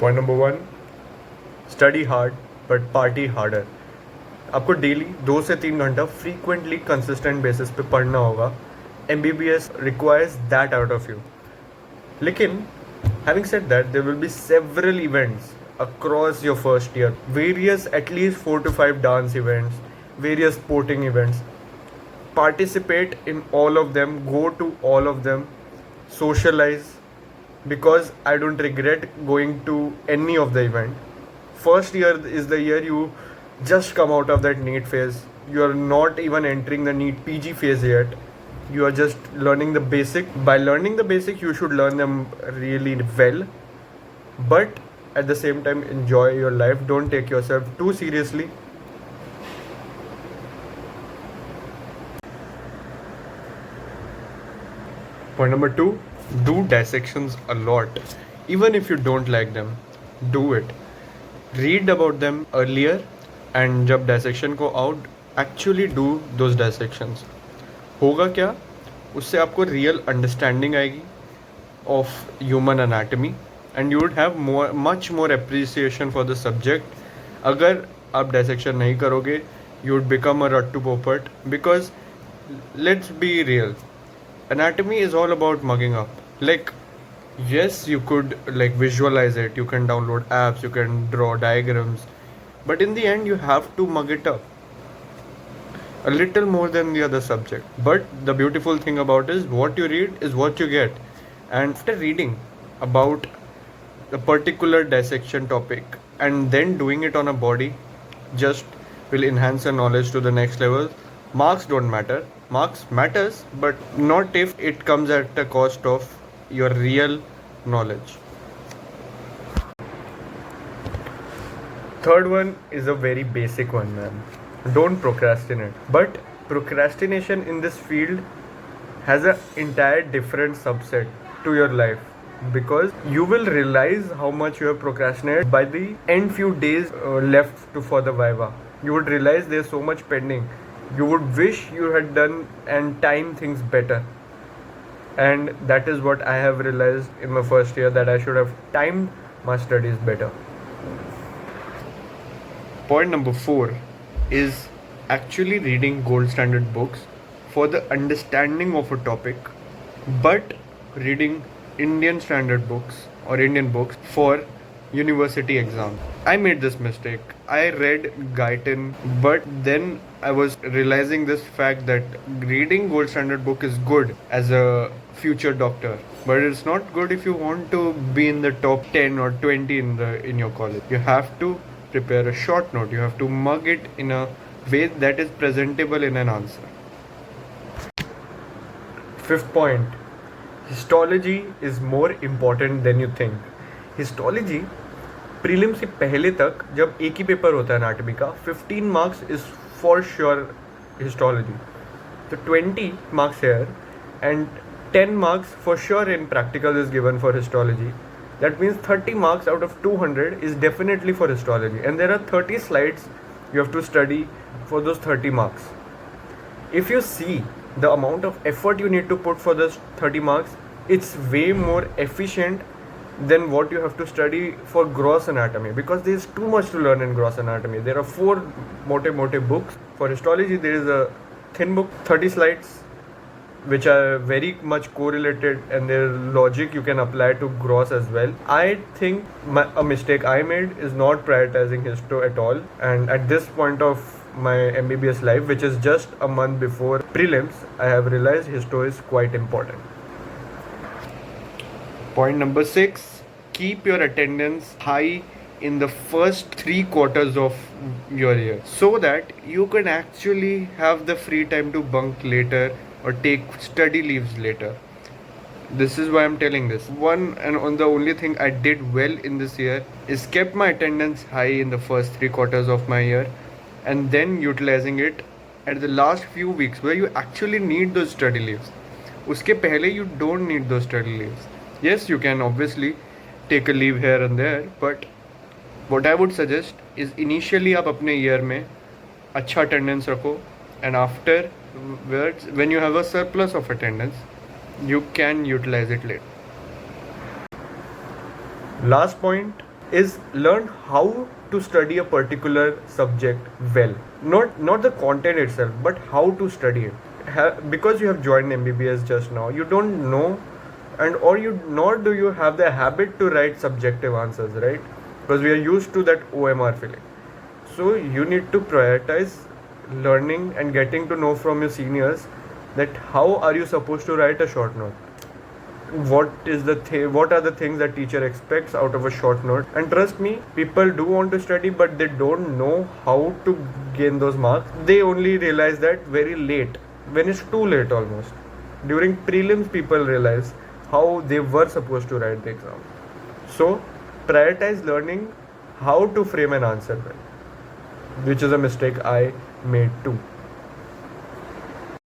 Point number 1, study hard but party harder. आपको daily 2 से 3 घंटा फ्रीक्वेंटली कंसिस्टेंट बेसिस पे पढ़ना होगा. MBBS requires that out of you. लेकिन having said that, there will be several events across your first year, various at least 4 to 5 dance events, various sporting events. Participate in all of them, go to all of them, socialize, because I don't regret going to any of the event. First year is the year you just come out of that NEET phase. You are not even entering the NEET PG phase yet. You are just learning the basic. By learning the basic, you should learn them really well, but at the same time enjoy your life. Don't take yourself too seriously. Point number 2, do dissections a lot. Even if you don't like them, do it. Read about them earlier, and जब dissection को out, actually do those dissections. होगा क्या, उससे आपको real understanding आएगी of human anatomy, and you would have much more appreciation for the subject. अगर आप dissection नहीं करोगे, you would become a rattu popat, because let's be real, anatomy is all about mugging up. Like, yes, you could like visualize it, you can download apps, you can draw diagrams, but in the end you have to mug it up a little more than the other subject. But the beautiful thing about is what you read is what you get. And after reading about a particular dissection topic and then doing it on a body just will enhance your knowledge to the next level. Marks don't matter. Marks matters, but not if it comes at the cost of your real knowledge. Third one is a very basic one, man. Don't procrastinate. But procrastination in this field has an entire different subset to your life, because you will realize how much you have procrastinated by the end few days left for the viva. You would realize there's so much pending. You would wish you had done and timed things better. And that is what I have realized in my first year, that I should have timed my studies better. Point number 4 is actually reading gold standard books for the understanding of a topic, but reading Indian standard books or Indian books for university exam. I made this mistake. I read Guyton, but then I was realizing this fact that reading gold standard book is good as a future doctor, but it's not good if you want to be in the top 10 or 20 in your college. You have to prepare a short note. You have to mug it in a way that is presentable in an answer. Fifth point, histology is more important than you think. Histology prelim से पहले तक जब एक ही paper होता है anatomy का, 15 marks is for sure histology, तो 20 marks here and 10 marks for sure in practical is given for histology. That means 30 marks out of 200 is definitely for histology, and there are 30 slides you have to study for those 30 marks. If you see the amount of effort you need to put for those 30 marks, it's way more efficient than what you have to study for gross anatomy, because there is too much to learn in gross anatomy. There are 4 mote books. For histology there is a thin book, 30 slides, which are very much correlated, and their logic you can apply to gross as well. I think a mistake I made is not prioritizing histo at all, and at this point of my MBBS life, which is just a month before prelims, I have realized histo is quite important. Point number 6, keep your attendance high in the first 3 quarters of your year, so that you can actually have the free time to bunk later or take study leaves later. This is why I'm telling this. One and the only thing I did well in this year is kept my attendance high in the first 3 quarters of my year, and then utilizing it at the last few weeks where you actually need those study leaves. Uske pehle you don't need those study leaves. Yes, you can obviously take a leave here and there, but what I would suggest is initially आप अपने year में अच्छा attendance रखो, and afterwards when you have a surplus of attendance, you can utilize it later. Last point, is learn how to study a particular subject well. Not the content itself, but how to study it. Because you have joined MBBS just now, you don't know, and or you nor do you have the habit to write subjective answers, right? Because we are used to that OMR feeling. So you need to prioritize learning and getting to know from your seniors that how are you supposed to write a short note, what are the things that teacher expects out of a short note. And trust me, people do want to study, but they don't know how to gain those marks. They only realize that very late, when it's too late almost. During prelims people realize how they were supposed to write the exam. So prioritize learning how to frame an answer well, which is a mistake I made too.